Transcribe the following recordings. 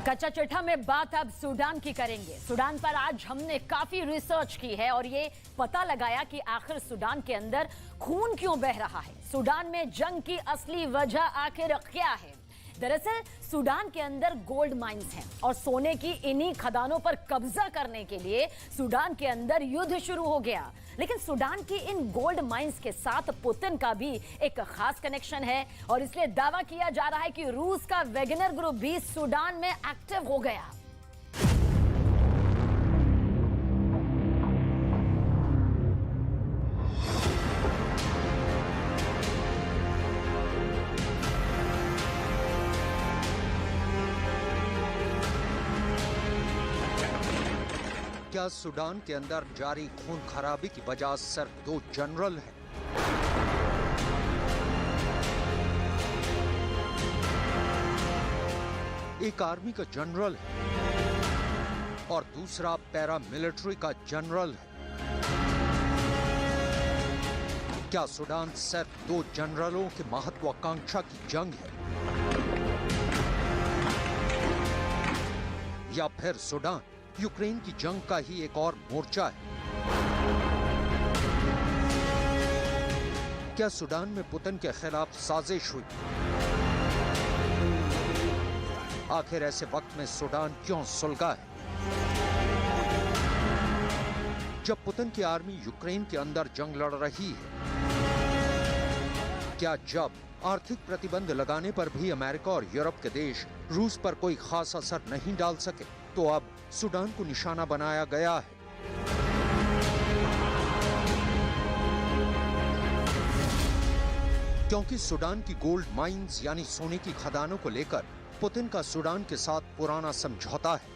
कच्चा चिट्ठा में बात अब सूडान की करेंगे। सूडान पर आज हमने काफी रिसर्च की है और ये पता लगाया कि आखिर सूडान के अंदर खून क्यों बह रहा है। सूडान में जंग की असली वजह आखिर क्या है? दरअसल सूडान के अंदर गोल्ड माइंस हैं और सोने की इन्हीं खदानों पर कब्जा करने के लिए सूडान के अंदर युद्ध शुरू हो गया। लेकिन सूडान की इन गोल्ड माइंस के साथ पुतिन का भी एक खास कनेक्शन है और इसलिए दावा किया जा रहा है कि रूस का वैगनर ग्रुप भी सूडान में एक्टिव हो गया। क्या सूडान के अंदर जारी खून खराबी की वजह सिर्फ दो जनरल हैं? एक आर्मी का जनरल है और दूसरा पैरामिलिट्री का जनरल है। क्या सूडान सिर्फ दो जनरलों की महत्वाकांक्षा की जंग है या फिर सूडान यूक्रेन की जंग का ही एक और मोर्चा है? क्या सूडान में पुतिन के खिलाफ साजिश हुई? आखिर ऐसे वक्त में सूडान क्यों सुलगा है? जब पुतिन की आर्मी यूक्रेन के अंदर जंग लड़ रही है, क्या जब आर्थिक प्रतिबंध लगाने पर भी अमेरिका और यूरोप के देश रूस पर कोई खास असर नहीं डाल सके, तो अब सूडान को निशाना बनाया गया है। क्योंकि सूडान की गोल्ड माइंस यानी सोने की खदानों को लेकर पुतिन का सूडान के साथ पुराना समझौता है।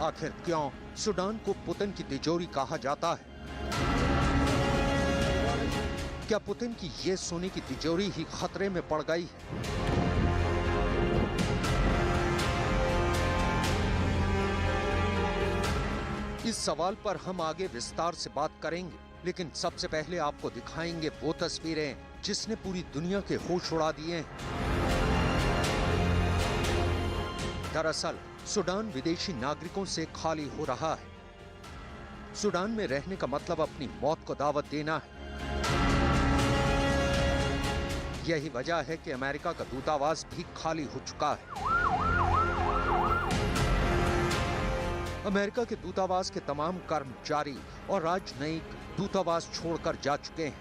आखिर क्यों सूडान को पुतिन की तिजोरी कहा जाता है? क्या पुतिन की ये सोने की तिजोरी ही खतरे में पड़ गई है? इस सवाल पर हम आगे विस्तार से बात करेंगे, लेकिन सबसे पहले आपको दिखाएंगे वो तस्वीरें जिसने पूरी दुनिया के होश उड़ा दिए हैं। दरअसल सूडान विदेशी नागरिकों से खाली हो रहा है। सूडान में रहने का मतलब अपनी मौत को दावत देना है। यही वजह है कि अमेरिका का दूतावास भी खाली हो चुका है। अमेरिका के दूतावास के तमाम कर्मचारी और राजनयिक दूतावास छोड़कर जा चुके हैं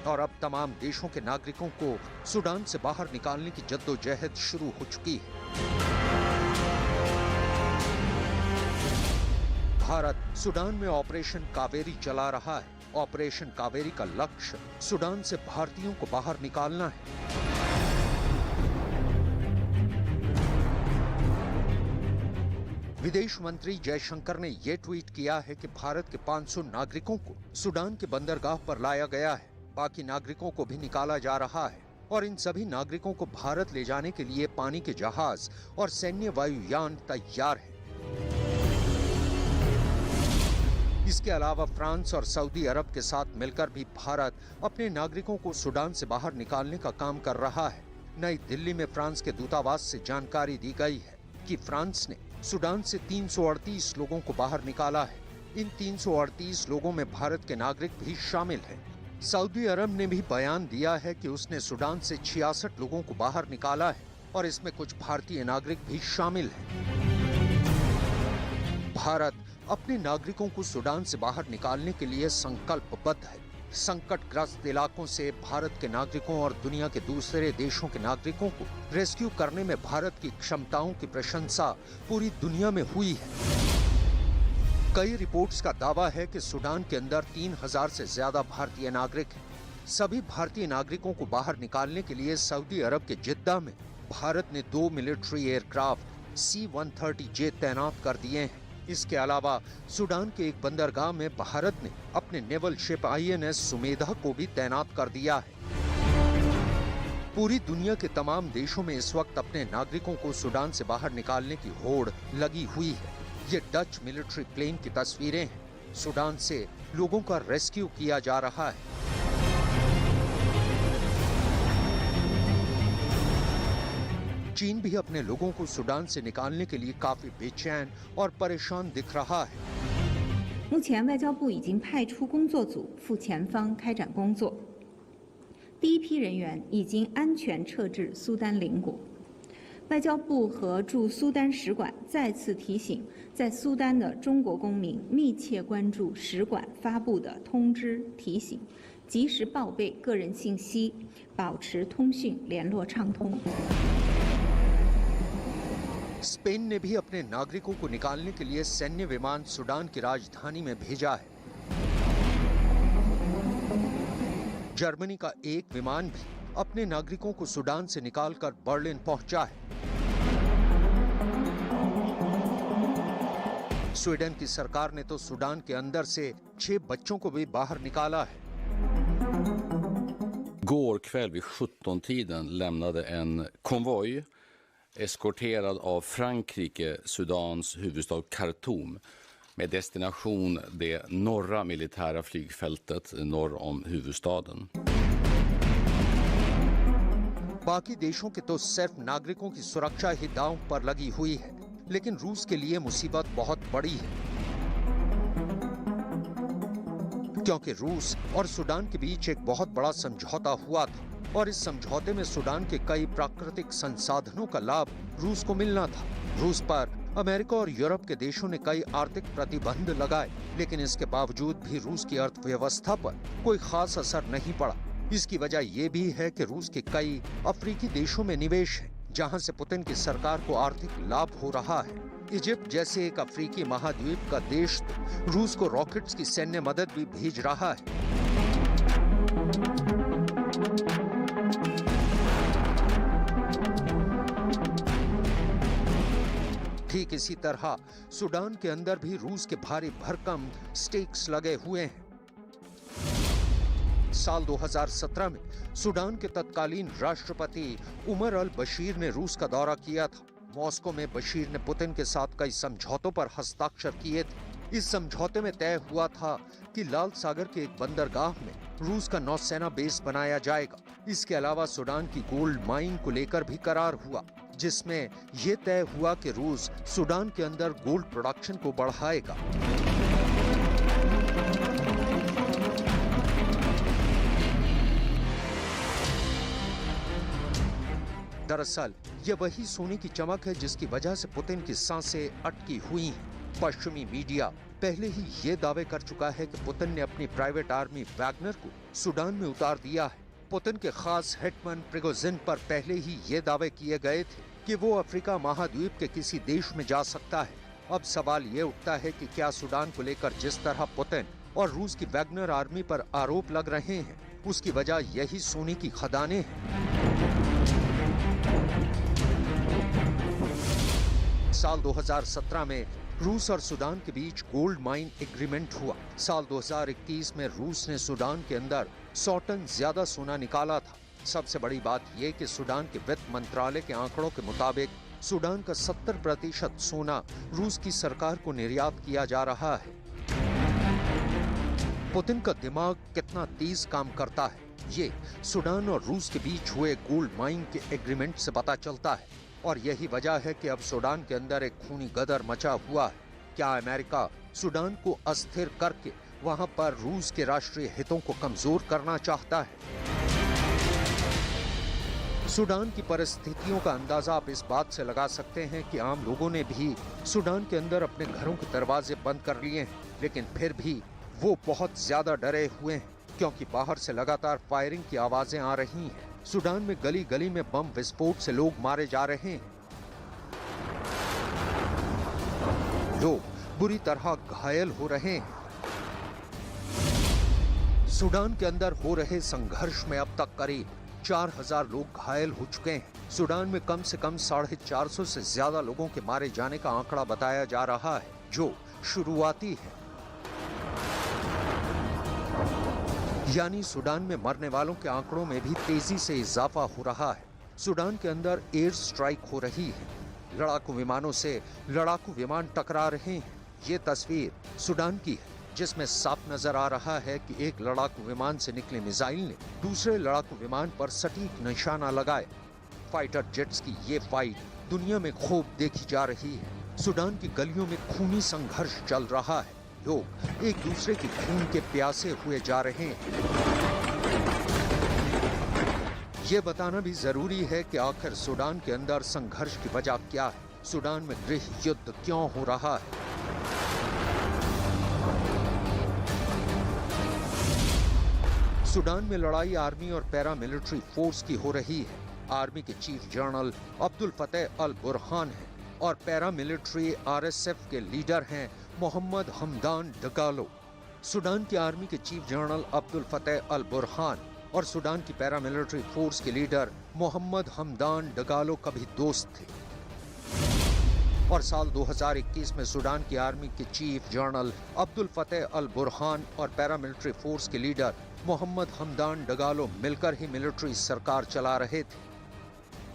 और अब तमाम देशों के नागरिकों को सूडान से बाहर निकालने की जद्दोजहद शुरू हो चुकी है। भारत सूडान में ऑपरेशन कावेरी चला रहा है। ऑपरेशन कावेरी का लक्ष्य सूडान से भारतीयों को बाहर निकालना है। विदेश मंत्री जयशंकर ने यह ट्वीट किया है कि भारत के 500 नागरिकों को सूडान के बंदरगाह पर लाया गया है। बाकी नागरिकों को भी निकाला जा रहा है और इन सभी नागरिकों को भारत ले जाने के लिए पानी के जहाज और सैन्य वायुयान तैयार है। इसके अलावा फ्रांस और सऊदी अरब के साथ मिलकर भी भारत अपने नागरिकों को सूडान से बाहर निकालने का काम कर रहा है। नई दिल्ली में फ्रांस के दूतावास से जानकारी दी गई है कि फ्रांस ने सूडान से 338 लोगों को बाहर निकाला है। इन 338 लोगों में भारत के नागरिक भी शामिल हैं। सऊदी अरब ने भी बयान दिया है कि उसने सूडान से 66 लोगों को बाहर निकाला है और इसमें कुछ भारतीय नागरिक भी शामिल हैं। भारत अपने नागरिकों को सूडान से बाहर निकालने के लिए संकल्पबद्ध है। संकटग्रस्त इलाकों से भारत के नागरिकों और दुनिया के दूसरे देशों के नागरिकों को रेस्क्यू करने में भारत की क्षमताओं की प्रशंसा पूरी दुनिया में हुई है। कई रिपोर्ट्स का दावा है कि सूडान के अंदर 3000 से ज्यादा भारतीय नागरिक हैं। सभी भारतीय नागरिकों को बाहर निकालने के लिए सऊदी अरब के जिद्दा में भारत ने 2 मिलिट्री एयरक्राफ्ट C-130J तैनात कर दिए हैं। इसके अलावा सूडान के एक बंदरगाह में भारत ने अपने नेवल शिप INS सुमेधा को भी तैनात कर दिया है। पूरी दुनिया के तमाम देशों में इस वक्त अपने नागरिकों को सूडान से बाहर निकालने की होड़ लगी हुई है। ये डच मिलिट्री प्लेन की तस्वीरें हैं। सूडान से लोगों का रेस्क्यू किया जा रहा है। चीन भी अपने लोगों को सूडान से निकालने के लिए काफी बेचैन और परेशान दिख रहा है। 目前外交部已经派出工作组赴前方开展工作，第一批人员已经安全撤至苏丹邻国。外交部和驻苏丹使馆再次提醒在苏丹的中国公民密切关注使馆发布的通知提醒，及时报备个人信息，保持通讯联络畅通。 स्पेन ने भी अपने नागरिकों को निकालने के लिए सैन्य विमान सूडान की राजधानी में भेजा है। जर्मनी का एक विमान भी अपने नागरिकों को सूडान से निकालकर बर्लिन पहुंचा है। स्वीडन की सरकार ने तो सूडान के अंदर से 6 बच्चों को भी बाहर निकाला है। Går kväll vid 17-tiden lämnade en konvoj eskorterad av Frankrike Sudans huvudstad Khartoum med destination det norra militära flygfältet norr om huvudstaden. बाकी देशों के तो सिर्फ नागरिकों की सुरक्षा ही दांव पर लगी हुई है, लेकिन रूस के लिए मुसीबत बहुत बड़ी है, क्योंकि रूस और सूडान के बीच एक बहुत बड़ा समझौता हुआ था और इस समझौते में सूडान के कई प्राकृतिक संसाधनों का लाभ रूस को मिलना था। रूस पर अमेरिका और यूरोप के देशों ने कई आर्थिक प्रतिबंध लगाए, लेकिन इसके बावजूद भी रूस की अर्थव्यवस्था पर कोई खास असर नहीं पड़ा। इसकी वजह ये भी है कि रूस के कई अफ्रीकी देशों में निवेश है, जहां से पुतिन की सरकार को आर्थिक लाभ हो रहा है। इजिप्ट जैसे एक अफ्रीकी महाद्वीप का देश तो रूस को रॉकेट्स की सैन्य मदद भी भेज रहा है। ठीक इसी तरह सूडान के अंदर भी रूस के भारी भरकम स्टेक्स लगे हुए हैं। साल 2017 में सूडान के तत्कालीन राष्ट्रपति उमर अल बशीर ने रूस का दौरा किया था। मॉस्को में बशीर ने पुतिन के साथ कई समझौतों पर हस्ताक्षर किए थे। इस समझौते में तय हुआ था कि लाल सागर के एक बंदरगाह में रूस का नौसेना बेस बनाया जाएगा। इसके अलावा सूडान की गोल्ड माइन को लेकर भी करार हुआ, जिसमें यह तय हुआ कि रूस सूडान के अंदर गोल्ड प्रोडक्शन को बढ़ाएगा। दरअसल ये वही सोने की चमक है जिसकी वजह से पुतिन की सांसें अटकी हुई हैं। पश्चिमी मीडिया पहले ही ये दावे कर चुका है कि पुतिन ने अपनी प्राइवेट आर्मी वैगनर को सूडान में उतार दिया है। पुतिन के खास हिटमैन प्रिगोजिन पर पहले ही ये दावे किए गए थे कि वो अफ्रीका महाद्वीप के किसी देश में जा सकता है। अब सवाल ये उठता है कि क्या सूडान को लेकर जिस तरह पुतिन और रूस की वैगनर आर्मी पर आरोप लग रहे हैं, उसकी वजह यही सोने की खदानें हैं। साल 2017 में रूस और सूडान के बीच गोल्ड माइन एग्रीमेंट हुआ। साल 2021 में रूस ने सूडान के अंदर 100 टन ज्यादा सोना निकाला था। सबसे बड़ी बात यह कि सूडान के वित्त मंत्रालय के आंकड़ों के मुताबिक सूडान का 70% सोना रूस की सरकार को निर्यात किया जा रहा है। पुतिन का दिमाग कितना तेज काम करता है, ये सूडान और रूस के बीच हुए गोल्ड माइन के एग्रीमेंट से पता चलता है। और यही वजह है कि अब सूडान के अंदर एक खूनी गदर मचा हुआ है। क्या अमेरिका सूडान को अस्थिर करके वहां पर रूस के राष्ट्रीय हितों को कमजोर करना चाहता है? सूडान की परिस्थितियों का अंदाजा आप इस बात से लगा सकते हैं कि आम लोगों ने भी सूडान के अंदर अपने घरों के दरवाजे बंद कर लिए हैं, लेकिन फिर भी वो बहुत ज्यादा डरे हुए हैं, क्योंकि बाहर से लगातार फायरिंग की आवाजें आ रही हैं। सूडान में गली गली में बम विस्फोट से लोग मारे जा रहे हैं, लोग बुरी तरह घायल हो रहे हैं। सूडान के अंदर हो रहे संघर्ष में अब तक करीब 4000 लोग घायल हो चुके हैं। सूडान में कम से कम 450 से ज्यादा लोगों के मारे जाने का आंकड़ा बताया जा रहा है, जो शुरुआती है। यानी सूडान में मरने वालों के आंकड़ों में भी तेजी से इजाफा हो रहा है। सूडान के अंदर एयर स्ट्राइक हो रही है, लड़ाकू विमानों से लड़ाकू विमान टकरा रहे हैं। ये तस्वीर सूडान की है, जिसमें साफ नजर आ रहा है कि एक लड़ाकू विमान से निकले मिसाइल ने दूसरे लड़ाकू विमान पर सटीक निशाना लगाया। फाइटर जेट्स की ये फाइट दुनिया में खूब देखी जा रही है। सूडान की गलियों में खूनी संघर्ष चल रहा है। लोग एक दूसरे की खून के प्यासे हुए जा रहे हैं। ये बताना भी जरूरी है कि आखिर सूडान के अंदर संघर्ष की वजह क्या है। सूडान में गृह युद्ध क्यों हो रहा है? सूडान में लड़ाई आर्मी और पैरामिलिट्री फोर्स की हो रही है। आर्मी के चीफ जनरल अब्दुल फतेह अल बुरहान हैं और पैरामिलिट्री आरएसएफ के लीडर हैं मोहम्मद हमदान डगालो। सूडान की आर्मी के चीफ जनरल अब्दुल फतेह अल बुरहान और सूडान की पैरामिलिट्री फोर्स के लीडर मोहम्मद हमदान डगालो कभी दोस्त थे और साल 2021 में सूडान की आर्मी के चीफ जनरल अब्दुल फतेह अल बुरहान और पैरामिलिट्री फोर्स के लीडर मोहम्मद हमदान डगालो मिलकर ही मिलिट्री सरकार चला रहे थे।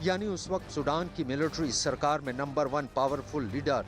यानी उस वक्त सूडान की मिलिट्री सरकार में नंबर 1 पावरफुल लीडर